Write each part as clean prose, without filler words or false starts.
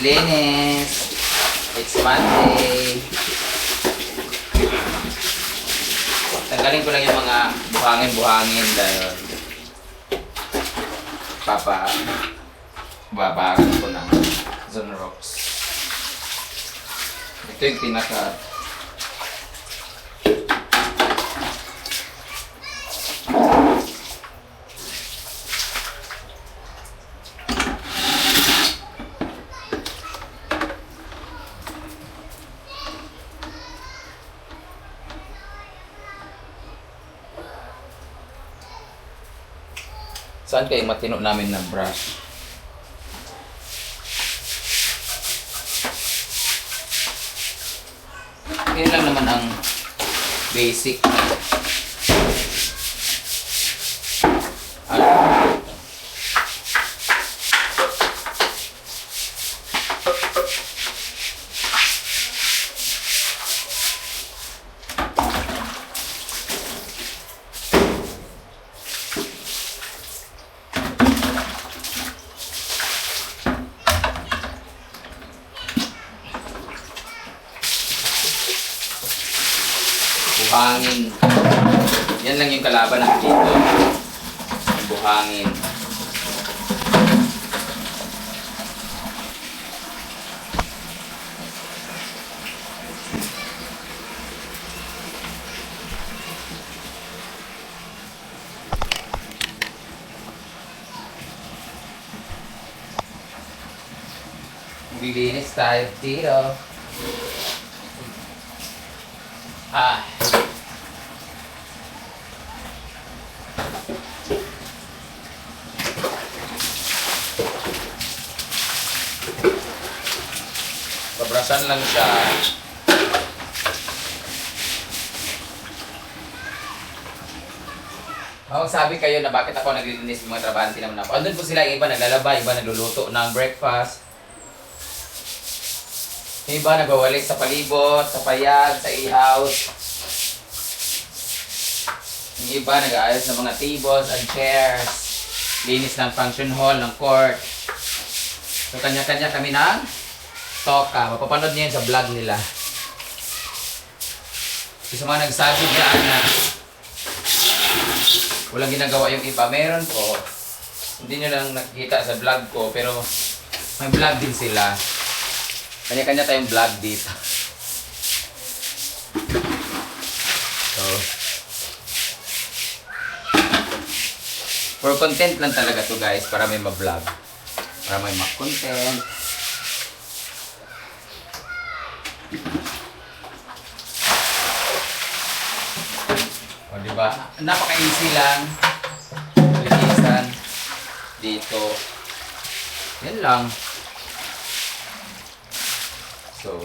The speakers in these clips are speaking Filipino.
linis. It's Monday. Tanggalin ko lang yung mga buhangin dahil babagan ko ng Zonrox. Ito yung pinaka saan kayo matino namin ng brush? Yan lang naman ang basic. Buhangin. Yan lang yung kalaban natin dito. Buhangin. Maglilinis tayo dito. Babrasan lang siya. Sabi kayo na bakit ako naglilinis ng mga trabahante naman ako. Andun po sila, iba naglalaba, iba nagluluto ng breakfast. Iba nagwawalik sa palibot, sa payag, sa ihaw. Yung iba nag-aayos ng mga tables and chairs. Linis ng function hall, ng court. So kanya-kanya kami ng toka. Mapapanood niyo yun sa vlog nila. So, sa mga nagsabi dyan na walang ginagawa yung iba, meron po. Hindi nyo lang nakikita sa vlog ko, pero may vlog din sila. Kanya-kanya tayong vlog dito. So, for content lang talaga to guys, para may ma-vlog. Para may ma-content. O diba? Napaka-easy lang. Linisan. Dito. Yan lang. So,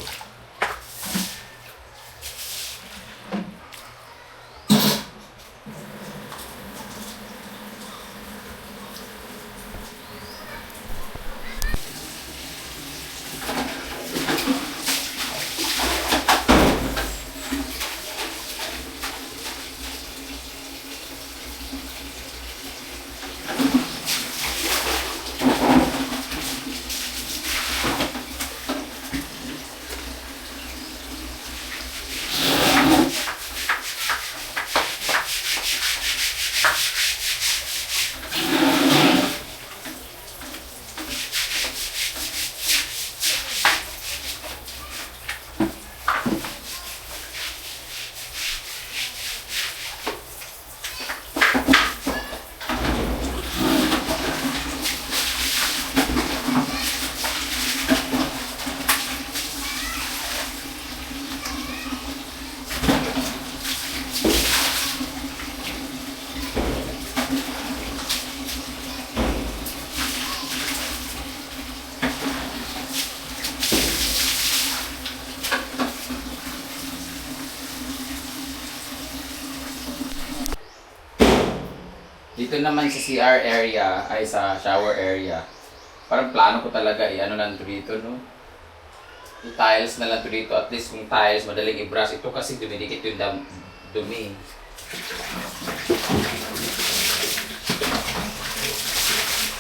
dito naman sa CR area, ay sa shower area. Parang plano ko talaga ano lang to dito, no? Yung tiles na lang to dito. At least kung tiles, madaling i-brush. Ito kasi dumidikit yung dumi.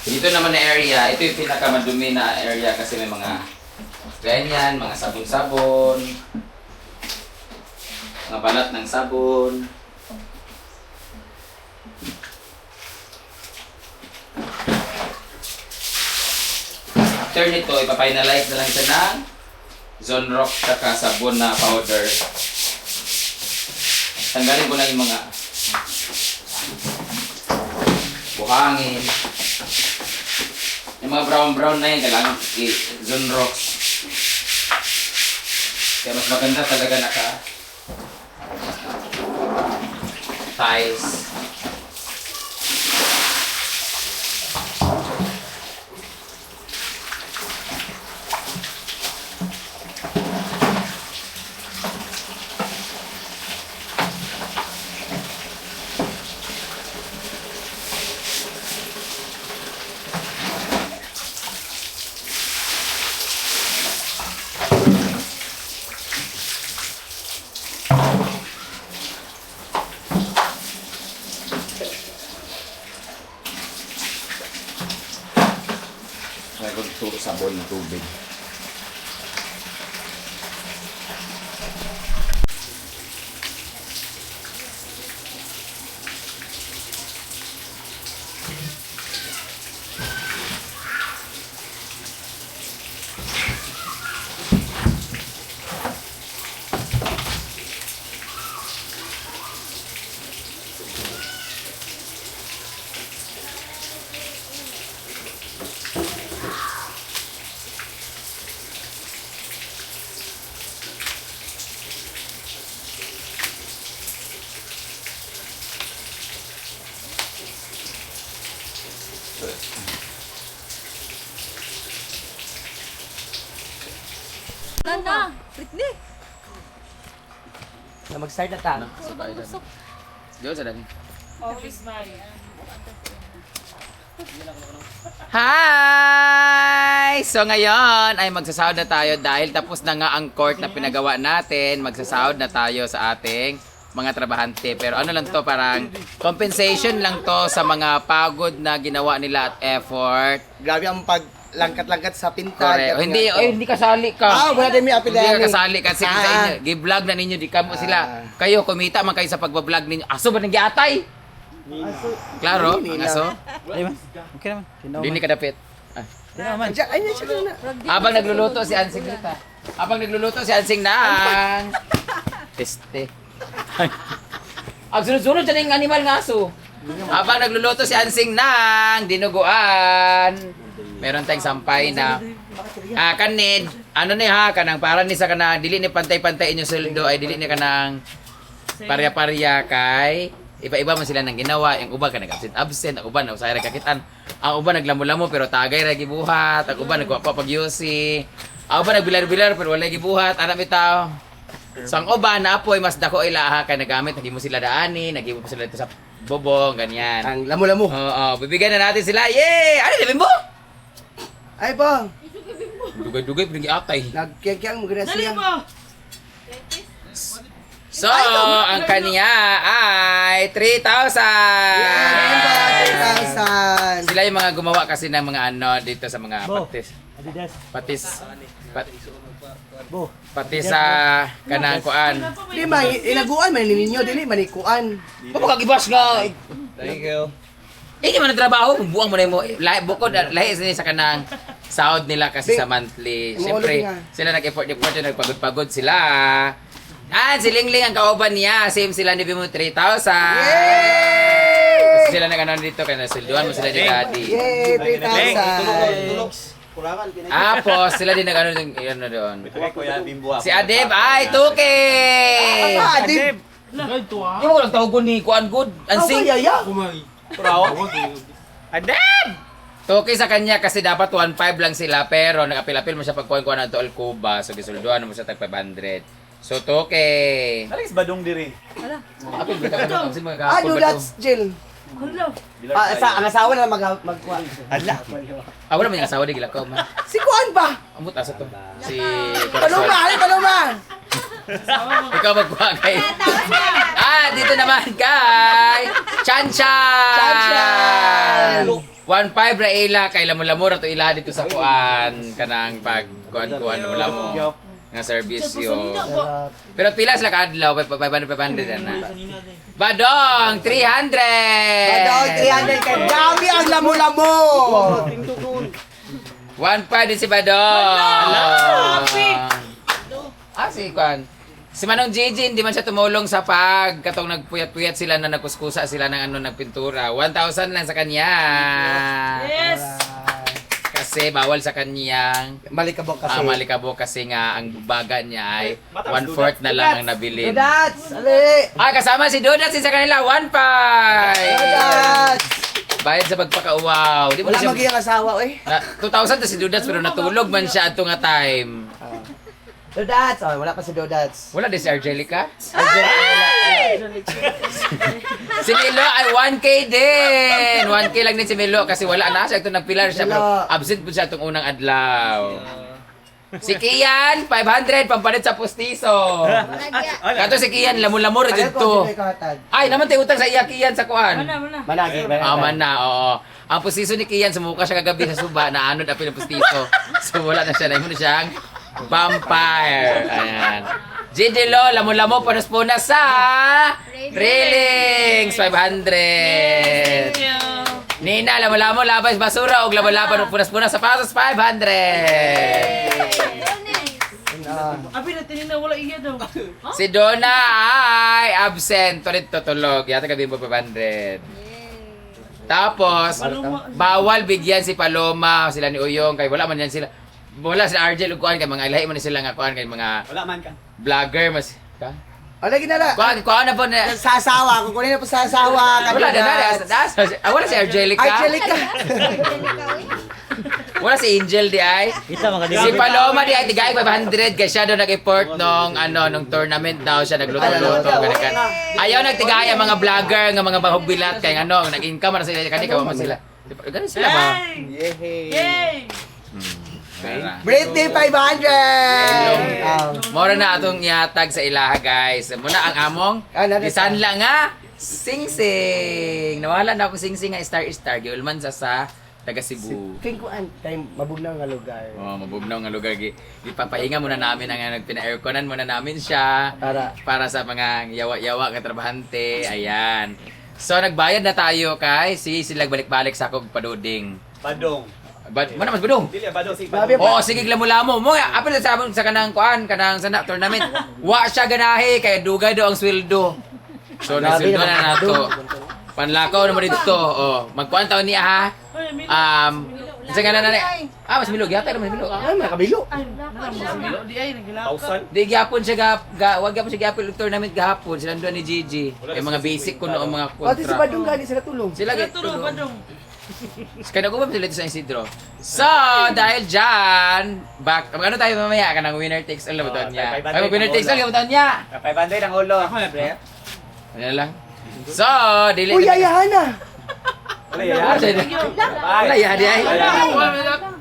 Dito naman na area, ito yung pinakamadumi na area kasi may mga Ganyan, mga sabon-sabon. Mga balat ng sabon. After nito, ipafinalize na lang siya ng Zonrock tsaka sabon na powder. Tanggalin ko na yung mga buhangin. Yung mga brown-brown na yan, kailangan i-Zonrock. Kaya mas maganda talaga naka tiles. Turo sabon na tubig. Na, Britney. Na mag-start na ta. Sabay na. Diyo sa dani. Hi! So ngayon ay magsasahod na tayo dahil tapos na nga ang court na pinagawa natin. Magsasahod na tayo sa ating mga trabahante. Pero ano lang to, parang compensation lang to sa mga pagod na ginawa nila at effort. Grabe ang paglangkat-langkat sa pinta. Correct. Hindi kasali ka. Ah, wala din may apel Hindi ka dyan. kasali kasi sa inyo. Gi-vlog na ninyo, di kamo sila. Kayo, kumita man kayo sa pagbablog ninyo. Aso ba nang giatay? Klaro, ang aso. Ay man. Okay naman. Hindi ka dapit. Ah. Naman. Ay, siya na. Habang nagluluto si Ansing dito. Habang nagluluto si Ansing nang teste. Ang sunod-sunod dyan yung animal ng aso. Habang nagluluto si Ansing nang dinuguan. Meron tayong sampay na kanid. Ano ni ha, kanang para ni sa kanang dili ni pantay-pantay inyong sweldo ay dili ni kanang parya-parya kay iba-iba man sila nang ginawa. Yung uban ka nag-absent, ang uban na usay ra kakitan. Ang uban naglamo-lamo pero tagay ra gibuhat, ang uban nagwa pa pag-UC. Ang uban nagbilar-bilar pero wala gibuhat, ana bitaw. So ang uban na apoy mas dako ilaha kay nagamit, nagimo sila daani, nagimo sila dito sa bobong ganyan. Ang lamo-lamo. Oo, bibigyan na natin sila. Yay! Ano di mo? Ay, bang. Dugay-dugay pinagi atay. Nagkiyang-kiyang mo gana siya. So, ang kanya ay 3,000! Yeah, 3,000. Sila yung mga gumawa kasi ng mga ano dito sa mga patis. Adidas. Patis sa kanang kuan. Di man, inaguan man ninyo, dili manikuan. Papagagibas nga. Thank you. Hindi man ang trabaho, buang mo na mo. Bukod, lahi sila sa kanang sahod nila kasi sa monthly. Siyempre, sila nag-effort, nagpagod-pagod sila. Si Lingling ang kauban niya. Same sila ni Bimo 3,000. Kasi sila nag-ano dito, kaya nasilduhan mo sila ni Daddy. Yay, 3,000. Apos, sila din nag-ano doon. Kuya Bimbo ako. Si Adeb, ay, tuke! Adib. Hindi mo lang tawag ni Kuan Good. Ansing. Yaya. Adeb! Tuke sa kanya kasi dapat 1.5 lang sila pero nag-apil-apil mo siya pag kuhan ng Tool Cuba. So, gisulduhan mo siya tag 500. So, tuke! Alis badong diri. Apil, bita ka na. Kasi Ano, magkakapul ba ito? that's Jill. Ang asawa na magkuha. Ala. Wala man yung asawa di gilakaw man. Si Kuan ba? Amot asa to. Si Paloma, ay Paloma. Ikaw magkuha kay. Dito naman kay Chanchan! Chanchan! 1.5 ra ila kay lamon-lamon to ila dito sa kuan kanang pag kuan wala mo nga serbisyo. Pero pila sila ka adlaw 500 na. Badong 300. Badong 300 kay dami ang lamo-lamo. 1.5 din si Badong. Si kuan. Si Manong Gigi, hindi man siya tumulong sa katong nagpuyat-puyat sila na nagkuskusa sila ng nagpintura. 1,000 lang sa kanya. Yes! Kasi bawal sa kanyang Malikabok kasi. malikabo kasi nga ang baga niya ay 1/4 na lang ang nabilin. Dodats! Ali! Kasama si Dodats sa kanila, 1.5! Dodats! Bayad sa pagpakauwaw. Di mo Wala na siya, magiging asawa, eh. 2,000 to si Dodats pero natulog man siya ato nga time. Dodats! Oh, wala pa si Dodats. Wala din si Angelica? Si Milo ay 1K din. 1K lang din si Milo kasi wala na siya. Ito nagpilar siya pero absent po siya itong unang adlaw. Si Kian, 500 pampalit sa pustiso. Kato si Kian, lamon-lamon rin dito. Ay, naman tayo utang sa iya Kian sa kuan. Managi, Man na, oo. Ang pustiso ni Kian, sumuka siya kagabi sa suba, naanod apil ang pustiso. So wala na siya, naimon na siyang vampire. Ayan. Gidilo, lamo-lamo, panas-punas sa Railings, 500. Nina, lamo-lamo, labas basura, og lamo-lamo, punas-punas sa pasos, 500. Abi na tinina wala iya daw. Si Donna ay absent, tulit tutulog. Yata gabi mo 500. Tapos, bawal bigyan si Paloma, sila ni Uyong, kay wala man yan sila. Wala si RJ Lukuan, kay mga ilahi man sila nga kuan, kay mga Wala man ka. vlogger, mas... Ka? O, lagi na lang. Kuan na po na... Sa asawa, kukunin na po sa asawa. Wala na. Wala si Angelica. Angelica. Wala si Angel di ay. Si Paloma di ay tigay 500 kay siya daw nag-import nung tournament daw siya nagluto-luto ganyan. Ayaw nagtigay ang mga vlogger nga mga bahubilat kay nag-income na sila kani kawa man sila. Ganun sila ba? Yay! Britney, 500! Mora na atong ihatag sa ilaha guys. Muna ang among gisanla nga Sing-sing. Nawala na ako Sing-sing nga star giulman sa taga Cebu. Kingkuan, tayo mabugnaw nga lugar. Mabugnaw nga lugar. Ipapahinga muna namin ang nagpina-airconan muna namin siya para sa mga yawa-yawa nga trabahante. Ayan. So nagbayad na tayo kay sila balik-balik sa akong paduding. Badong. Mo na mas budong. Dili badong si Babi, badong. Oo, sige lamo-lamo. Mo apil sa kanang kuan, kanang sana tournament. Wa siya ganahi kay dugay do ang sweldo. So nasuldo na nato. Panlakaw naman dito. Magkuan taon niya ha. Sa ganan na mas milog yata naman milog. Ay, makabilo. Di ay nagilakaw. 1,000. Di gyapon siya wag gyapon siya gyapon tournament gahapon. Sila doon ni Gigi. Kay mga basic kuno ang mga Pati si kontra. Badong gani sila tulong. Sila gid Tulong ba dong? Kaya nagubam sila dito sa Isidro. So, dahil dyan, ano tayo mamaya? Kanang winner takes all ba niya? Ay, winner takes all ba niya? 500 ang ulo. Ano lang? So, dili. Uy, ayahan na! Wala yan. Wala yan, di ay.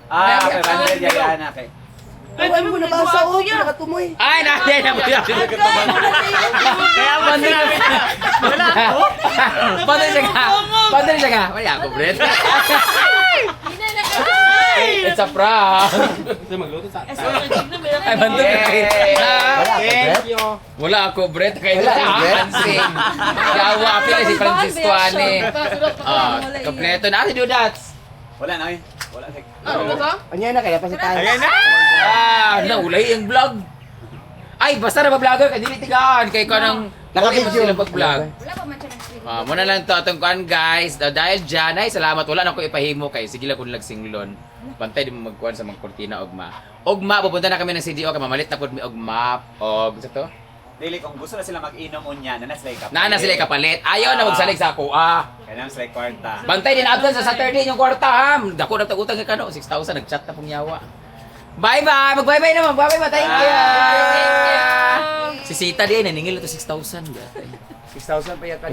500 yan na kay. Ay, mo na ba sa o? Nakatumoy. Ay, na po yan. Kaya banda namin. Wala ako. Pandali siya nga. Wala ako, Brett. It's a prank. Ay, bandol wala ako, Brett. Kaya hansing. Yawa, apil si Francisco Ane. Kompleto na. Si Dudats. Wala na eh. Wala na. Anya na kaya pasitahan. Ayan na. Naulay yung vlog. Ay, basta na ba-vlogger, kaya dili tigaan. Kaya ko nang Naka-video. sila pag-vlog. Muna lang to atong kuan guys. Dahil dyan, ay salamat. Wala na ko ipahimo kay. Sige lang kung lagsinglon. Pantay di mo magkuhan sa mga kortina, Ogma. Ogma, pupunta na kami ng CDO. Kaya mamalit na po mi Ogma. Sa to? Dili kung gusto na sila mag-inom unya, na sila kapalit. Nana sila kapalit. Ayaw na magsalig sa ako. Kaya sila kwarta. Bantay din abdan sa Saturday yung kwarta ha. Dako na utang ka kano. 6,000 nag-chat na pong yawa. Bye-bye! Mag-bye-bye naman! Bye-bye! Thank you! Si Sita din, naningil ito 6,000. 6,000 pa yata.